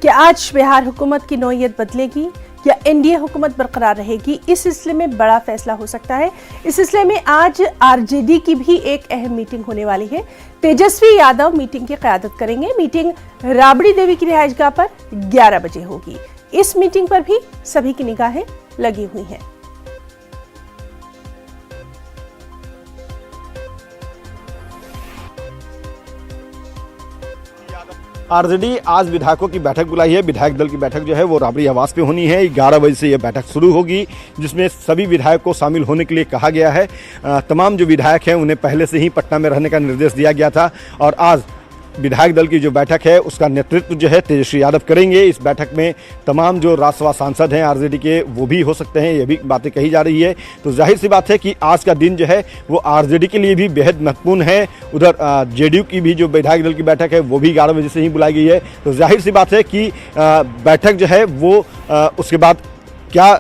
क्या आज बिहार हुकूमत की नौयत बदलेगी या एनडीए हुकूमत बरकरार रहेगी, इस सिलसिले में बड़ा फैसला हो सकता है। इस सिलसिले में आज आरजेडी की भी एक अहम मीटिंग होने वाली है। तेजस्वी यादव मीटिंग की क़यादत करेंगे। मीटिंग राबड़ी देवी की रिहाइशगाह पर 11 बजे होगी। इस मीटिंग पर भी सभी की निगाहें लगी हुई हैं। आरजेडी आज विधायकों की बैठक बुलाई है। विधायक दल की बैठक जो है वो राबड़ी आवास पे होनी है। 11 बजे से यह बैठक शुरू होगी, जिसमें सभी विधायक को शामिल होने के लिए कहा गया है। तमाम जो विधायक हैं उन्हें पहले से ही पटना में रहने का निर्देश दिया गया था और आज विधायक दल की जो बैठक है उसका नेतृत्व जो है तेजस्वी यादव करेंगे। इस बैठक में तमाम जो राज्यसभा सांसद हैं आरजेडी के वो भी हो सकते हैं, ये भी बातें कही जा रही है। तो जाहिर सी बात है कि आज का दिन जो है वो आरजेडी के लिए भी बेहद महत्वपूर्ण है। उधर जेडीयू की भी जो विधायक दल की बैठक है वो भी 11 बजे से ही बुलाई गई है। तो जाहिर सी बात है कि बैठक जो है वो उसके बाद क्या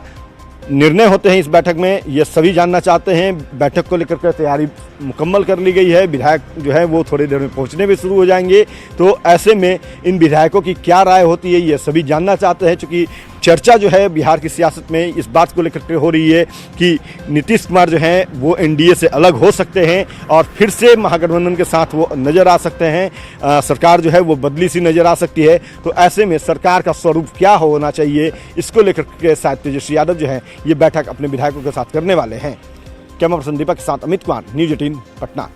निर्णय होते हैं इस बैठक में, ये सभी जानना चाहते हैं। बैठक को लेकर के तैयारी मुकम्मल कर ली गई है। विधायक जो है वो थोड़ी देर में पहुंचने में शुरू हो जाएंगे। तो ऐसे में इन विधायकों की क्या राय होती है ये सभी जानना चाहते हैं, क्योंकि चर्चा जो है बिहार की सियासत में इस बात को लेकर के हो रही है कि नीतीश कुमार जो हैं वो एनडीए से अलग हो सकते हैं और फिर से महागठबंधन के साथ वो नज़र आ सकते हैं। सरकार जो है वो बदली सी नज़र आ सकती है। तो ऐसे में सरकार का स्वरूप क्या होना चाहिए, इसको लेकर के शायद तेजस्वी यादव जो है ये बैठक अपने विधायकों के साथ करने वाले हैं। कैमरा पर्सन दीपक के साथ अमित कुमार, न्यूज़ 18 पटना।